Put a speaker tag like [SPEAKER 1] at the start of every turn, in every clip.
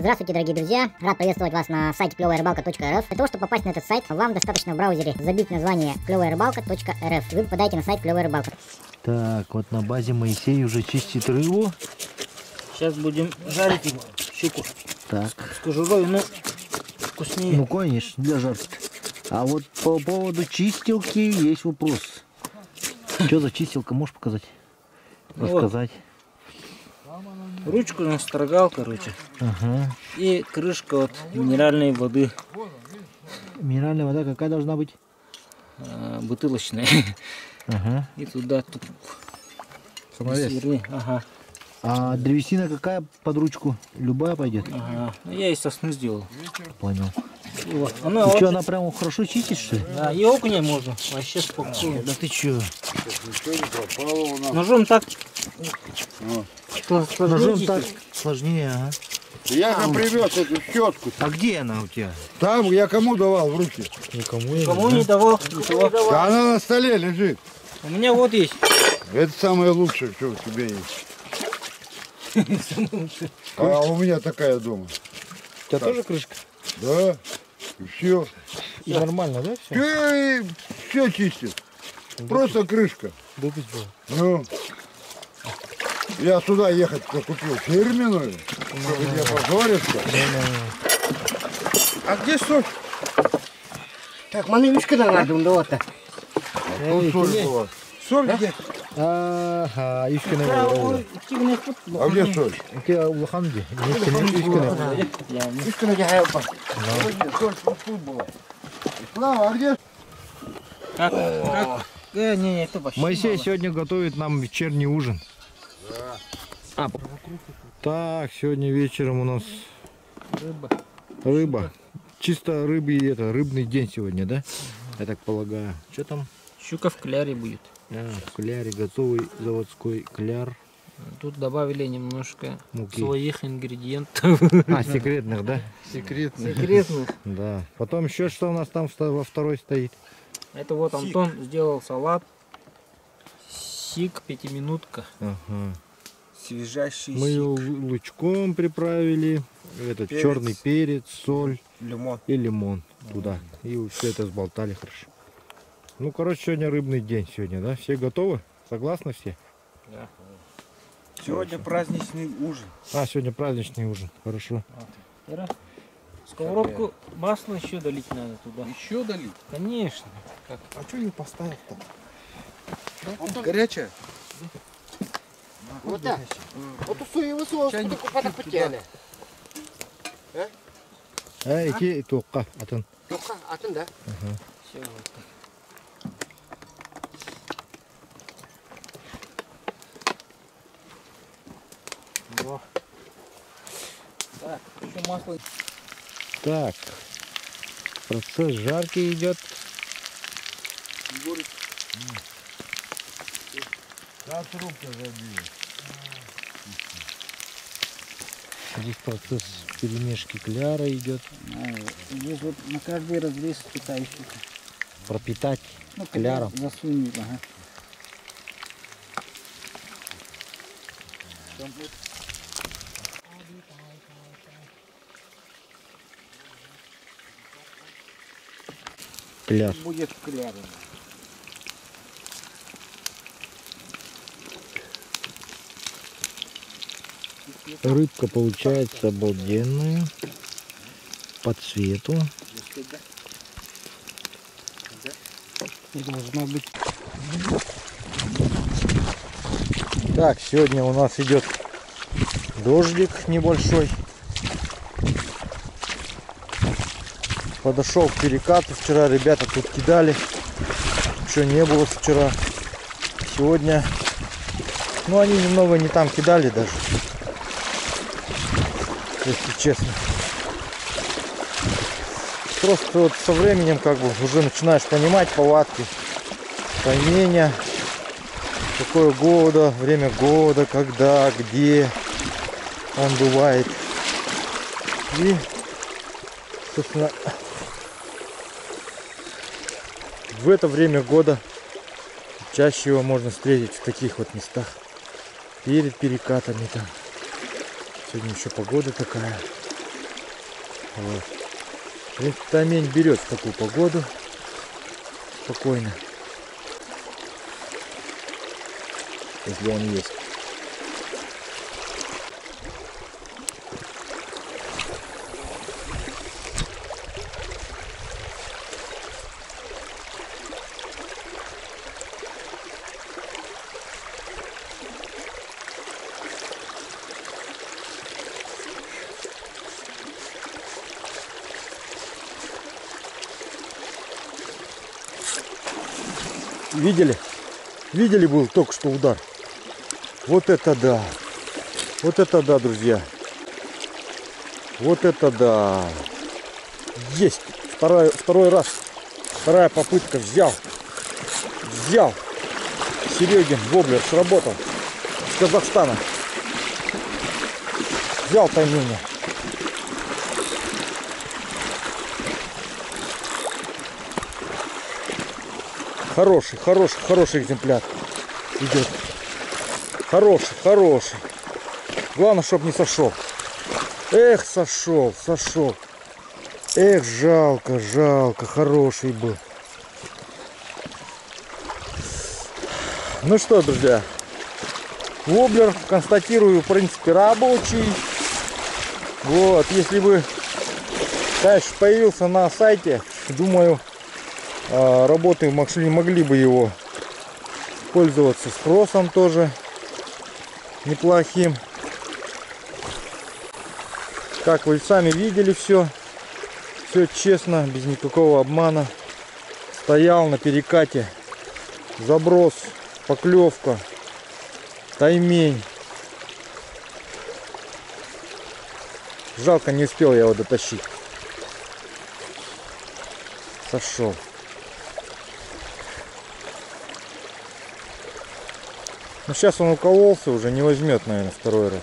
[SPEAKER 1] Здравствуйте, дорогие друзья! Рад приветствовать вас на сайте клеваярыбалка.рф. Для того, чтобы попасть на этот сайт, вам достаточно в браузере забить название клеваярыбалка.рф. Вы попадаете на сайт Клевая Рыбалка.
[SPEAKER 2] Так, вот на базе Моисей уже чистит рыбу.
[SPEAKER 3] Сейчас будем жарить его, щуку.
[SPEAKER 2] Так.
[SPEAKER 3] С кожурой, ну, вкуснее.
[SPEAKER 2] Ну, конечно, для жарки. А вот по поводу чистилки есть вопрос. Что за чистилка, можешь показать? Рассказать?
[SPEAKER 3] Ручку настрогал, короче.
[SPEAKER 2] Ага.
[SPEAKER 3] И крышка от минеральной воды.
[SPEAKER 2] Минеральная вода какая должна быть?
[SPEAKER 3] Бутылочная.
[SPEAKER 2] Ага.
[SPEAKER 3] И туда тут.
[SPEAKER 2] Самовес.
[SPEAKER 3] Ага.
[SPEAKER 2] А древесина какая под ручку? Любая пойдет?
[SPEAKER 3] Ага. Ну, я из сосны сделал.
[SPEAKER 2] Понял.
[SPEAKER 3] Вот.
[SPEAKER 2] И что, она прямо хорошо чистит, что ли?
[SPEAKER 3] Да, и окуня можно. Вообще спокойно.
[SPEAKER 2] Да ты чё?
[SPEAKER 3] Ножом так.
[SPEAKER 2] Ножом так сложнее, ага.
[SPEAKER 4] Я же привез эту щетку.
[SPEAKER 2] А где она у тебя?
[SPEAKER 4] Там я кому давал в руки?
[SPEAKER 2] Никому,
[SPEAKER 3] Кому не давал, ничего.
[SPEAKER 4] Да она на столе лежит.
[SPEAKER 3] У меня вот есть.
[SPEAKER 4] Это самое лучшее, что у тебя есть. А у меня такая дома.
[SPEAKER 2] У тебя тоже крышка?
[SPEAKER 4] Да. И все.
[SPEAKER 2] И нормально, да, все?
[SPEAKER 4] Все чистит. Просто крышка.
[SPEAKER 2] Выпить было.
[SPEAKER 4] Ну. Я сюда ехать купил фирменную. Чтобы не позориться. А где соль?
[SPEAKER 5] Так, мене вишки надо, давайте.
[SPEAKER 4] Соль была. Соль где?
[SPEAKER 2] Ага, ішкіне бар.
[SPEAKER 4] А где соль?
[SPEAKER 2] Улахан где? Ішкіне.
[SPEAKER 5] Вишки надо хайпа.
[SPEAKER 4] Соль тут была. Слава, а где?
[SPEAKER 3] Как? Не, это вообще
[SPEAKER 2] Моисей
[SPEAKER 3] мало.
[SPEAKER 2] сегодня готовит нам вечерний ужин. Да. Так, сегодня вечером у нас рыба. Чисто рыбы, это рыбный день сегодня, да? Я так полагаю. Что там?
[SPEAKER 3] Щука в кляре будет.
[SPEAKER 2] В кляре готовый заводской кляр.
[SPEAKER 3] Тут добавили немножко
[SPEAKER 2] муки.
[SPEAKER 3] своих ингредиентов.
[SPEAKER 2] А, секретных, да?
[SPEAKER 3] Секретных.
[SPEAKER 2] Да. Потом еще что у нас там во второй стоит?
[SPEAKER 3] Это вот Антон сделал салат. Сик, 5-минутка.
[SPEAKER 2] Ага.
[SPEAKER 5] Свежайший
[SPEAKER 2] Мы его лучком приправили, этот
[SPEAKER 5] Перец.
[SPEAKER 2] черный перец, соль
[SPEAKER 5] лимон.
[SPEAKER 2] и лимон туда. И все это сболтали хорошо. Ну, короче, сегодня рыбный день сегодня, да? Все готовы? Согласны все?
[SPEAKER 3] Да.
[SPEAKER 5] Сегодня праздничный ужин.
[SPEAKER 2] А, сегодня праздничный ужин. Хорошо.
[SPEAKER 3] Сковородку масло еще долить надо туда.
[SPEAKER 5] Еще долить?
[SPEAKER 3] Конечно.
[SPEAKER 5] А что не поставил-то? Горячая?
[SPEAKER 6] Вот так. Вот усуем соус, потом потяли.
[SPEAKER 2] Эти тоққа атын.
[SPEAKER 6] Тоққа атын да?
[SPEAKER 3] Все вот так. Во. Так, еще масло.
[SPEAKER 2] Так. Процесс жарки идет.
[SPEAKER 4] Да, трубка забила.
[SPEAKER 2] Здесь процесс перемешки кляра идет.
[SPEAKER 3] Здесь вот на каждый разрез питающий.
[SPEAKER 2] Пропитать кляром.
[SPEAKER 3] Засунуть, ага.
[SPEAKER 2] Кляр.
[SPEAKER 5] Будет кляр.
[SPEAKER 2] Рыбка получается обалденная. По цвету.
[SPEAKER 3] Должна быть.
[SPEAKER 2] Так, сегодня у нас идет дождик небольшой. Подошел к перекату. Вчера ребята тут кидали. Еще не было вчера. Сегодня, ну, они немного не там кидали даже, если честно. Просто вот со временем как бы уже начинаешь понимать повадки, поймения, какое года, время года, когда, где он бывает. И, собственно, в это время года чаще его можно встретить в таких вот местах, перед перекатами там. Сегодня еще погода такая Вот. В принципе, таймень берет в такую погоду. Спокойно. Если он есть. Видели? Видели, был только что удар. Вот это да. Вот это да, друзья. Вот это да. Есть. Второй раз. Вторая попытка. Взял. Взял. Серегин воблер сработал. С Казахстана. Взял таймень. Хороший экземпляр идет. Хороший. Главное, чтоб не сошел. Эх, сошел. Эх, жалко. Хороший был. Ну что, друзья. Воблер, констатирую, в принципе, рабочий. Вот, если бы, конечно, появился на сайте, думаю, работы могли бы его пользоваться спросом тоже неплохим. Как вы сами видели, все честно, без никакого обмана. Стоял на перекате, заброс, поклевка, таймень. Жалко, не успел я его дотащить. Сошел. Ну, сейчас он укололся, уже не возьмет, наверное, второй раз.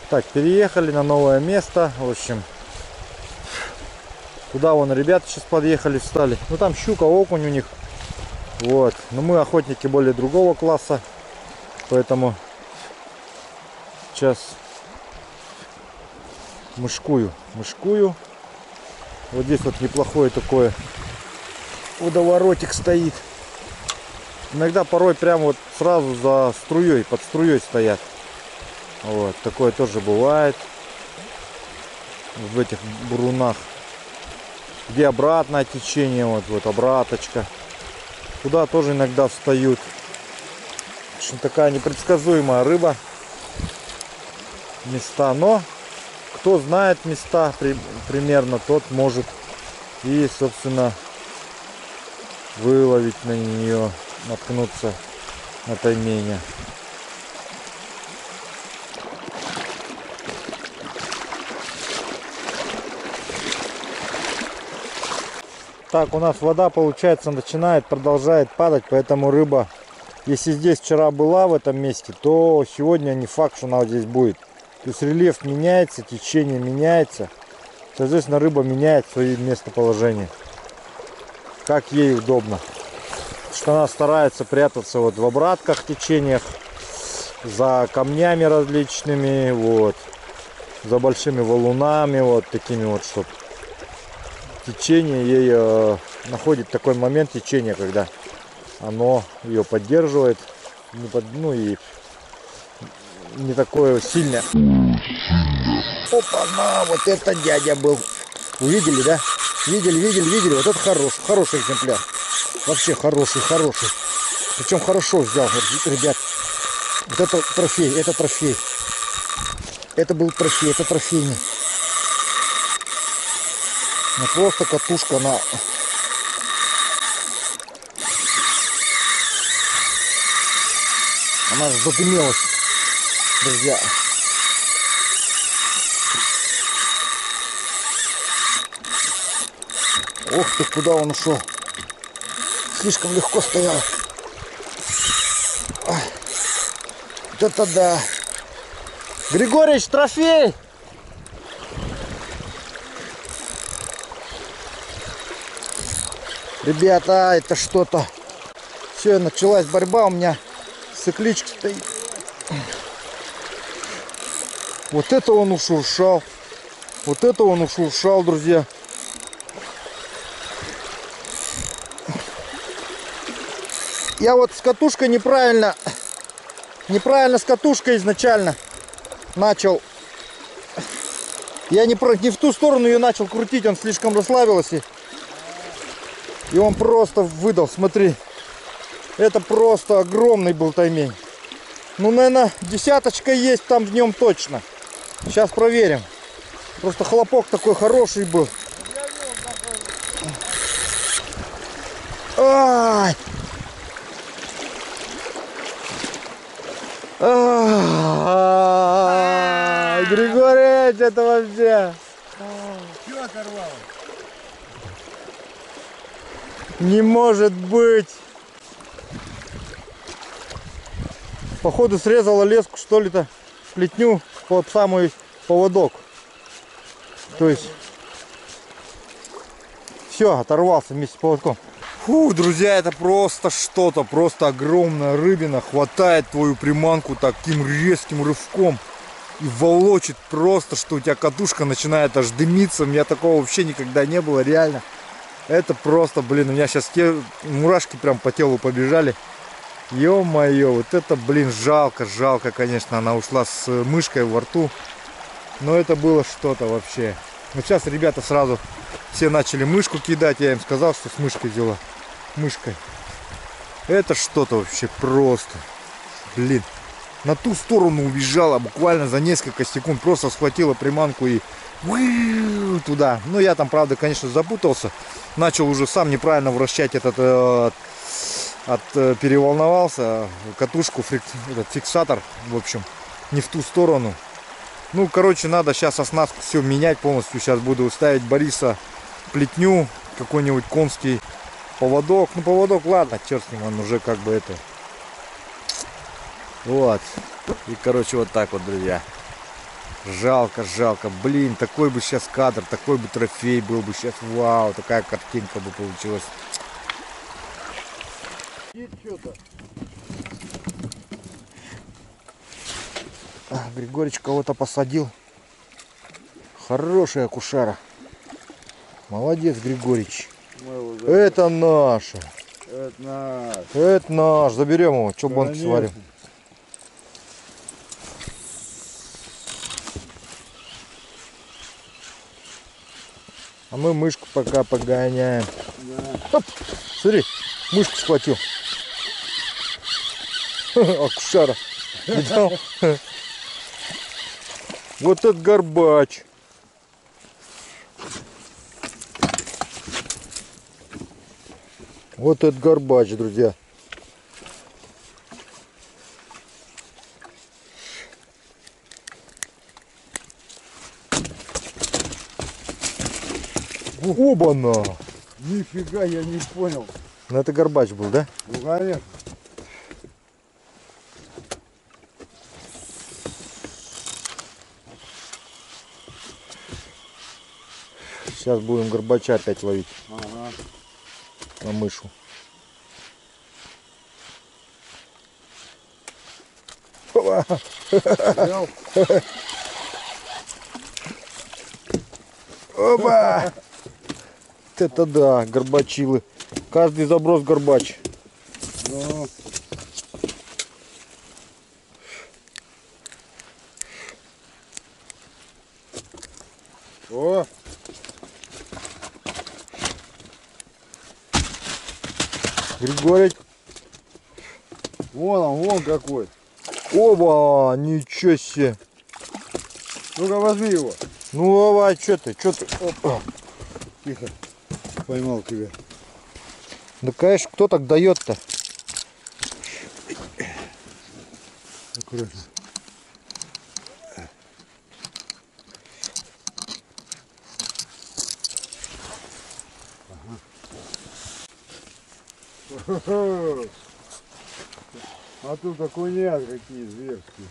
[SPEAKER 2] Так, переехали на новое место. В общем, туда вон ребята сейчас подъехали, встали. Ну, там щука, окунь у них. Вот. Но мы охотники более другого класса. Поэтому сейчас мышкую. Вот здесь вот неплохое такое водоворотик стоит. Иногда порой прямо вот сразу за струей, под струей стоят. Вот, такое тоже бывает в этих бурунах. Где обратное течение, вот обраточка. Туда тоже иногда встают. Очень такая непредсказуемая рыба. Места, но кто знает места примерно, тот может и, собственно, выловить на нее, наткнуться на тайменя. Так, у нас вода, получается, продолжает падать, поэтому рыба, если здесь вчера была в этом месте, то сегодня не факт, что она здесь будет. То есть рельеф меняется, течение меняется, соответственно, рыба меняет свое местоположение, как ей удобно. Что она старается прятаться вот в обратках, течениях, за камнями различными, вот, за большими валунами, вот такими вот, чтобы течение ей находит такой момент течения, когда оно ее поддерживает, ну и не такое сильное. Опа, на, вот это дядя был. Увидели, да? Видели. Вот это хороший экземпляр. Вообще хороший. Причем хорошо взял, ребят. Вот это трофей. Это был трофей, это трофейный. Ну просто катушка на... Она задымелась, друзья. Ох ты, куда он ушел. Слишком легко стоял. Вот это да. Григорьевич, трофей! Ребята, это что-то. Все, началась борьба у меня. Сыкличка стоит. Вот это он ушуршал. Вот это он ушуршал, друзья. Я вот с катушкой неправильно с катушкой изначально начал. Я не в ту сторону ее начал крутить, он слишком расслабился. И он просто выдал, смотри. Это просто огромный был таймень. Ну, наверное, десяточка есть там в нем точно. Сейчас проверим. Просто хлопок такой хороший был. Ай! Ай! Григорий, это вообще...
[SPEAKER 4] Все оторвало.
[SPEAKER 2] Не может быть! Походу срезала леску, что ли-то, плетню под самый поводок. То есть все, оторвался вместе с поводком. Фу, друзья, это просто что-то, просто огромная рыбина хватает твою приманку таким резким рывком и волочит просто, что у тебя катушка начинает аж дымиться. У меня такого вообще никогда не было, реально. Это просто, блин, у меня сейчас те мурашки прям по телу побежали. Ё-моё, вот это, блин, жалко, конечно, она ушла с мышкой во рту. Но это было что-то вообще. Вот сейчас ребята сразу все начали мышку кидать, я им сказал, что с мышкой взяла. Мышкой. Это что-то вообще просто. Блин, на ту сторону убежала буквально за несколько секунд, просто схватила приманку и туда. Ну, я там, правда, конечно, запутался. Начал уже сам неправильно вращать этот... переволновался, катушку, этот фиксатор, в общем, не в ту сторону. Ну, короче, надо сейчас оснастку все менять полностью. Сейчас буду ставить Бориса плетню, какой-нибудь конский поводок. Ну, поводок, ладно, черт с ним, он уже как бы это. Вот. И, короче, вот так вот, друзья. Жалко, жалко. Блин, такой бы сейчас кадр, такой бы трофей был бы сейчас. Вау, такая картинка бы получилась. Григорич кого-то посадил. Хорошая акушара. Молодец, Григорич. Это наша.
[SPEAKER 4] Это наш.
[SPEAKER 2] Это наш. Заберем его. Чулбанки сварим. А мы мышку пока погоняем.
[SPEAKER 4] Да.
[SPEAKER 2] Оп, смотри, мышку схватил. Акушара. Видал? Вот этот горбач. Вот этот горбач, друзья. Оба-на!
[SPEAKER 4] Нифига, я не понял.
[SPEAKER 2] Ну это горбач был, да?
[SPEAKER 4] Ну, конечно.
[SPEAKER 2] Сейчас будем горбача опять ловить.
[SPEAKER 4] Ага.
[SPEAKER 2] На мышу. Опа!
[SPEAKER 4] Взял.
[SPEAKER 2] Опа! Вот это да, горбачилы. Каждый заброс горбач.
[SPEAKER 4] Ну. О!
[SPEAKER 2] Григорий.
[SPEAKER 4] Вон он, вон какой.
[SPEAKER 2] Оба! Ничего себе!
[SPEAKER 4] Ну-ка возьми его.
[SPEAKER 2] Ну давай, что ты? Опа.
[SPEAKER 4] Тихо. Поймал тебя.
[SPEAKER 2] Да, конечно, кто так дает-то?
[SPEAKER 4] Аккуратно. Ага. А тут окунят какие зверские.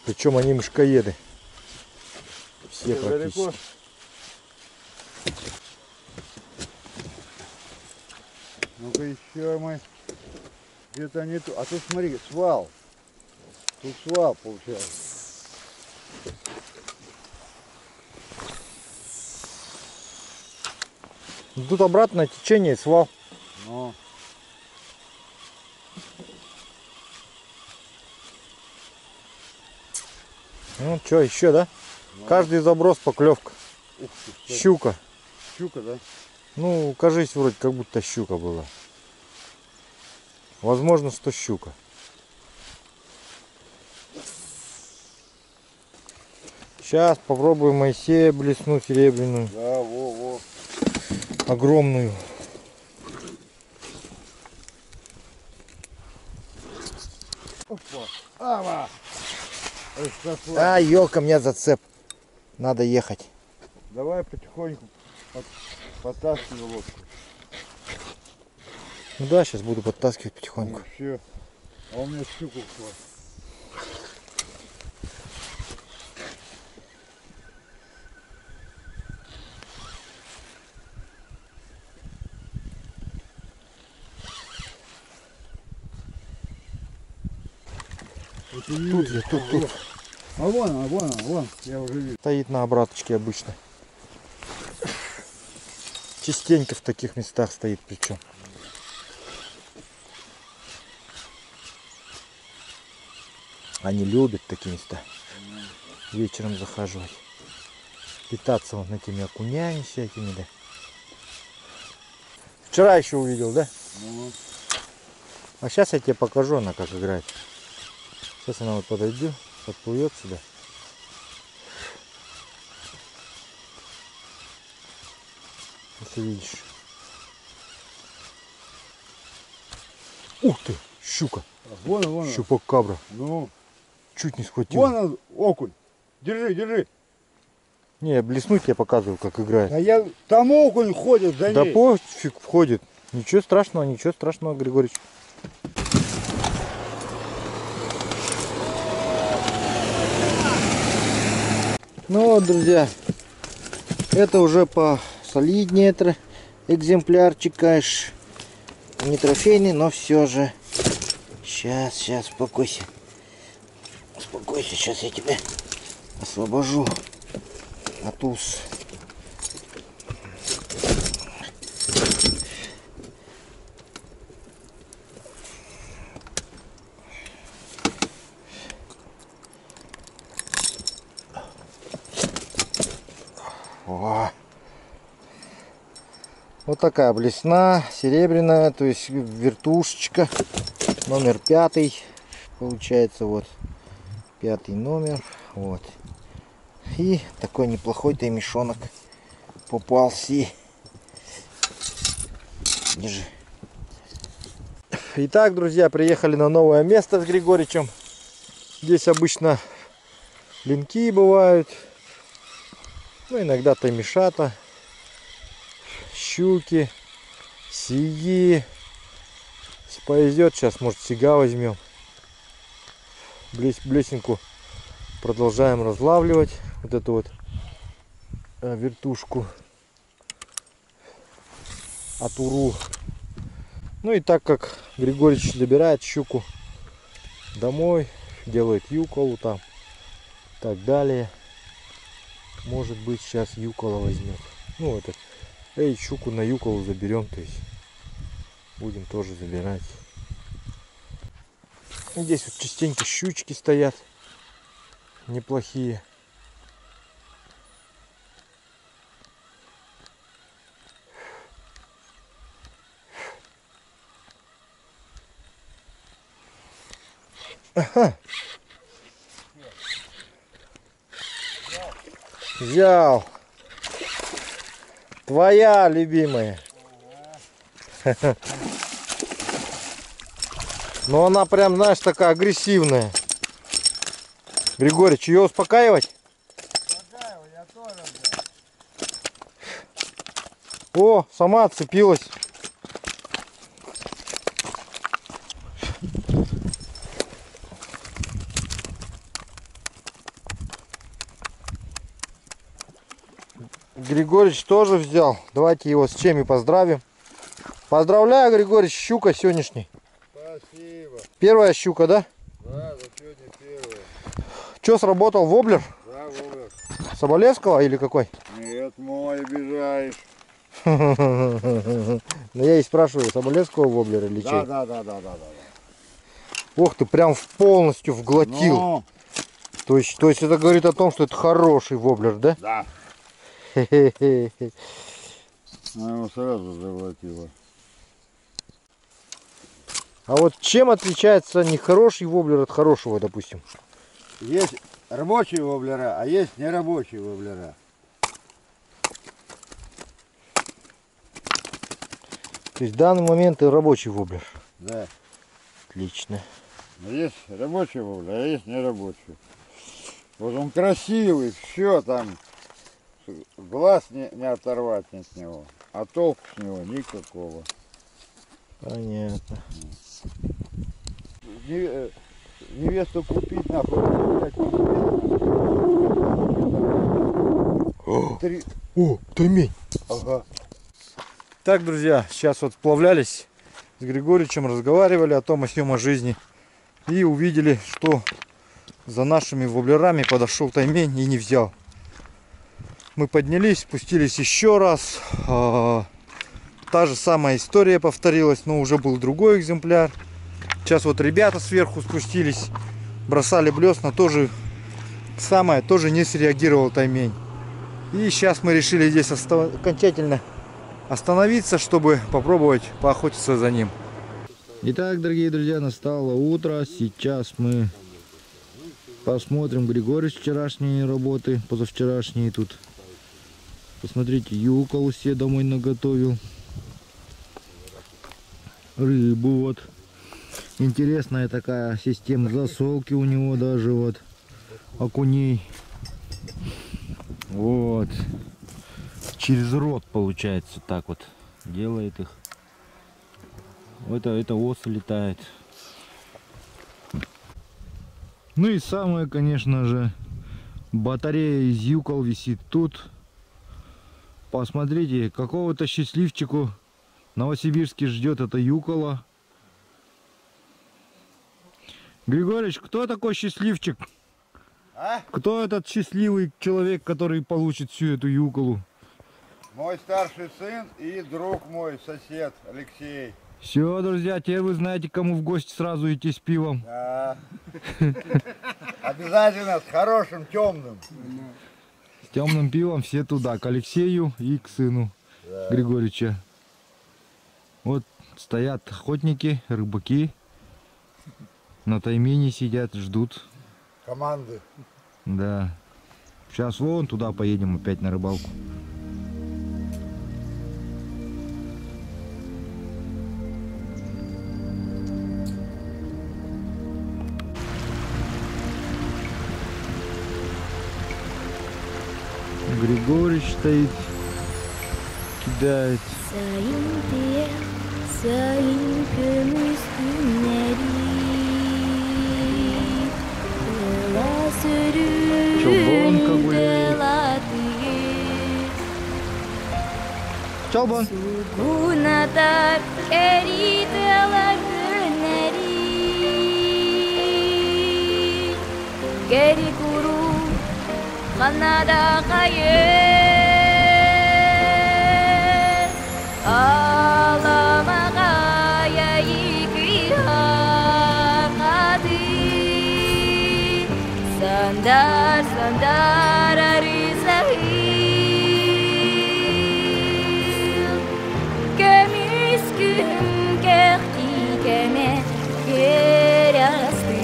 [SPEAKER 2] Причем они мышкоеды. Все
[SPEAKER 4] Где,
[SPEAKER 2] практически.
[SPEAKER 4] далеко? Ну-ка еще мы. Где-то нету. А тут смотри, свал. Тут свал получается.
[SPEAKER 2] Тут обратное течение, свал.
[SPEAKER 4] Ну.
[SPEAKER 2] Ну что, еще, да? Каждый заброс поклевка.
[SPEAKER 4] Ух ты, что
[SPEAKER 2] Щука.
[SPEAKER 4] щука, да?
[SPEAKER 2] Ну, кажись, вроде как будто щука была. Возможно, что щука. Сейчас попробуем Моисея блесну серебряную.
[SPEAKER 4] Да, во.
[SPEAKER 2] Огромную.
[SPEAKER 4] Опа. Ава. Это сошла.
[SPEAKER 2] А, елка, меня зацеп. Надо ехать.
[SPEAKER 4] Давай потихоньку подтаскивай лодку.
[SPEAKER 2] Ну да, сейчас буду подтаскивать потихоньку.
[SPEAKER 4] Все. А у меня щука ушла.
[SPEAKER 2] Тут я, тут.
[SPEAKER 4] А вон она, я уже вижу.
[SPEAKER 2] Стоит на обраточке обычно. Частенько в таких местах стоит причем. Они любят такие места. Вечером захаживать. Питаться вот этими окунями всякими, да. Вчера еще увидел, да?
[SPEAKER 4] Ну,
[SPEAKER 2] А сейчас я тебе покажу, она как играет. Сейчас она вот подойдет, подплывет сюда. Если видишь. Ух ты, щука.
[SPEAKER 4] вон она.
[SPEAKER 2] Щупак кабра.
[SPEAKER 4] Ну,
[SPEAKER 2] Чуть не схватил.
[SPEAKER 4] вон он, окунь. Держи.
[SPEAKER 2] Не, я блеснуть тебе показываю, как играет.
[SPEAKER 4] А там окунь ходит за
[SPEAKER 2] Да
[SPEAKER 4] ней.
[SPEAKER 2] пофиг входит. Ничего страшного, Григорьевич. Ну вот, друзья, это уже посолиднее экземплярчик, конечно. Не трофейный, но все же. Сейчас, успокойся. Успокойся, сейчас я тебя освобожу от уз. О. Вот такая блесна серебряная, то есть вертушечка, номер 5 получается, вот 5 номер, вот. И такой неплохой таймишонок попался. Держи. Итак, друзья, приехали на новое место с Григоричем. Здесь обычно линки бывают, ну иногда таймишата, щуки, сиги. Если повезет, сейчас может сига возьмем. Блесенку продолжаем разлавливать, вот эту вот вертушку, атуру. Ну и так как Григорич забирает щуку домой, делает юколу там и так далее, может быть сейчас юкола возьмет. Ну это, щуку на юколу заберем, то есть будем тоже забирать. Здесь вот частенько щучки стоят неплохие. Ага. Взял. Твоя любимая. Но она прям, знаешь, такая агрессивная. Григорич, ее успокаивать?
[SPEAKER 4] Я тоже,
[SPEAKER 2] О, сама отцепилась. Григорич тоже взял. Давайте его с чем и поздравим. Поздравляю, Григорич, щука сегодняшний.
[SPEAKER 4] Спасибо.
[SPEAKER 2] Первая щука, да?
[SPEAKER 4] Да, за сегодня первая.
[SPEAKER 2] Че, сработал воблер?
[SPEAKER 4] Да, Вовер.
[SPEAKER 2] Соболевского или какой?
[SPEAKER 4] Нет, мой, обижаешь.
[SPEAKER 2] Ну я и спрашиваю, Соболевского воблера или чей?
[SPEAKER 4] Да.
[SPEAKER 2] Ох ты, прям полностью вглотил.
[SPEAKER 4] Ну,
[SPEAKER 2] То есть это говорит о том, что это хороший воблер, да?
[SPEAKER 4] да.
[SPEAKER 2] Хе-хе-хе.
[SPEAKER 4] Она его сразу заглотила.
[SPEAKER 2] А вот чем отличается нехороший воблер от хорошего, допустим?
[SPEAKER 4] Есть рабочие воблера, а есть нерабочие воблера.
[SPEAKER 2] То есть в данный момент и рабочий воблер.
[SPEAKER 4] Да.
[SPEAKER 2] Отлично.
[SPEAKER 4] Есть рабочий воблер, а есть нерабочий. Вот он красивый, все там. Глаз не оторвать от него. А толку с него никакого.
[SPEAKER 2] Понятно.
[SPEAKER 4] Невесту купить нахуй. Три.
[SPEAKER 2] О, таймень.
[SPEAKER 4] Ага.
[SPEAKER 2] Так, друзья, сейчас вот сплавлялись с Григоричем, разговаривали о том, о сём, о жизни. И увидели, что за нашими воблерами подошел таймень и не взял. Мы поднялись, спустились еще раз. Та же самая история повторилась, но уже был другой экземпляр. Сейчас вот ребята сверху спустились, бросали блесна, тоже не среагировал таймень. И сейчас мы решили здесь окончательно остановиться, чтобы попробовать поохотиться за ним. Итак, дорогие друзья, настало утро. Сейчас мы посмотрим Григорич вчерашние работы, позавчерашние тут. Посмотрите, юкол себе домой наготовил. Рыбу вот. Интересная такая система засолки у него даже вот. Окуней. Вот. Через рот получается так вот. Делает их. Это осы летает. Ну и самое, конечно же, батарея из юкол висит тут. Посмотрите, какого-то счастливчику Новосибирске ждет это юкола. Григорич, кто такой счастливчик?
[SPEAKER 4] А?
[SPEAKER 2] Кто этот счастливый человек, который получит всю эту юколу?
[SPEAKER 4] Мой старший сын и друг мой, сосед Алексей.
[SPEAKER 2] Все, друзья, теперь вы знаете, кому в гости сразу идти с пивом.
[SPEAKER 4] Да. Обязательно с хорошим темным.
[SPEAKER 2] С темным пивом все туда, к Алексею и к сыну Григорича. Вот стоят охотники, рыбаки. На таймене сидят, ждут.
[SPEAKER 4] Команды.
[SPEAKER 2] Да. Сейчас вон туда поедем опять на рыбалку. Григорич стоит, кидает. Чолбонка гуляет. Чолбон.
[SPEAKER 7] Sandar, sandar arizahil Kemiskün kerti keme kerasti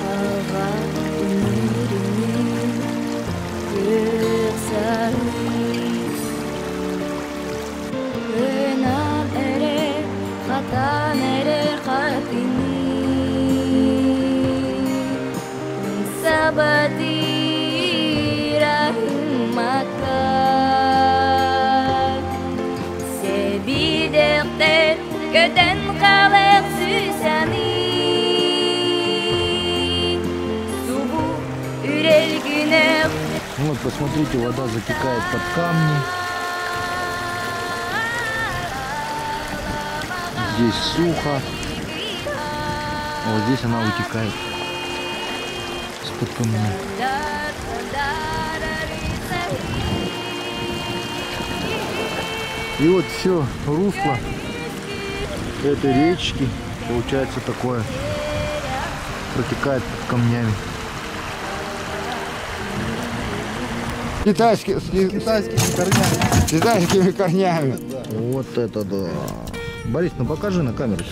[SPEAKER 7] Hava umurunun kırsahiz Önar ere, hatan ere hatini Sabadira makan Sebidekte göden kalır süsani Subu ürel güne
[SPEAKER 2] Вот, посмотрите, вода затекает под камни. Здесь сухо. Вот здесь она утекает из-под камня. И вот все русло этой речки получается такое, протекает под камнями.
[SPEAKER 4] С китайскими корнями.
[SPEAKER 2] Вот это да. Борис, ну покажи на камеру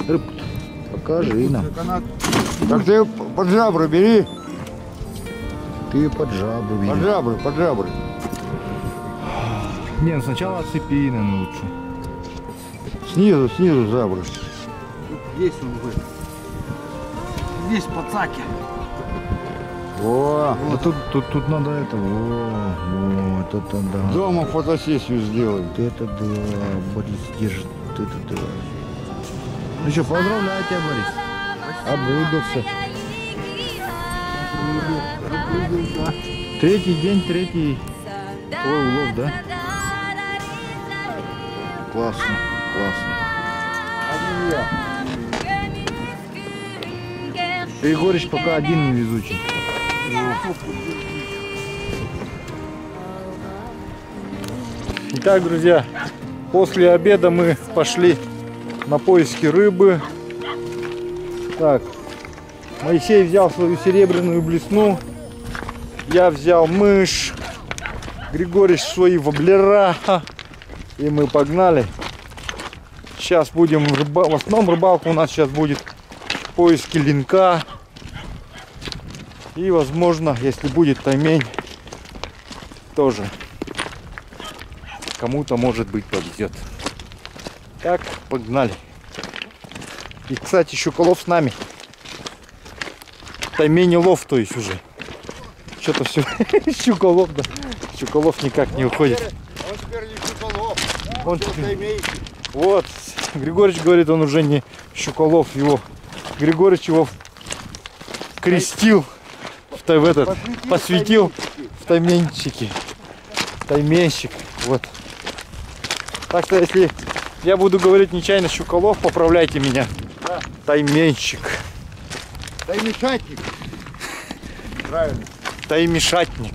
[SPEAKER 2] рыбку. Покажи нам.
[SPEAKER 4] Так ты под жабры бери.
[SPEAKER 2] Ты под жабру бери.
[SPEAKER 4] Под жабры, под жабры.
[SPEAKER 2] Не, ну сначала отцепи, наверное, лучше.
[SPEAKER 4] Снизу, снизу жабры.
[SPEAKER 3] Здесь он будет. Здесь пацаки.
[SPEAKER 4] О,
[SPEAKER 2] Да тут надо это. Вот это да.
[SPEAKER 4] дома фотосессию сделаем.
[SPEAKER 2] Вот это да. Борис держит. Вот это да. Ну что, поздравляю тебя, Борис. Обрыгался. Третий день, третий твой улов, да? Классно, классно. Григорьевич пока один невезучий. Итак, друзья, после обеда мы пошли на поиски рыбы. Так, Моисей взял свою серебряную блесну, я взял мышь, Григорьевич свои воблера, и мы погнали. Сейчас будем в основном рыбалка у нас сейчас будет поиски линка. И возможно, если будет таймень, тоже кому-то, может быть, повезет. Так, погнали. И, кстати, щуколов с нами. Таймень лов, то есть уже. Что-то все щуколов, да. Щуколов никак не уходит.
[SPEAKER 4] Он теперь не щуколов.
[SPEAKER 2] Он вот, Григорьевич говорит, он уже не щуколов, его Григорьевич его крестил в этот, посвятил в тайменщики. Тайменщик, вот. Так что если я буду говорить нечаянно щуколов, поправляйте меня.
[SPEAKER 4] Да.
[SPEAKER 2] Тайменщик.
[SPEAKER 4] Таймешатник. Правильно.
[SPEAKER 2] Таймешатник.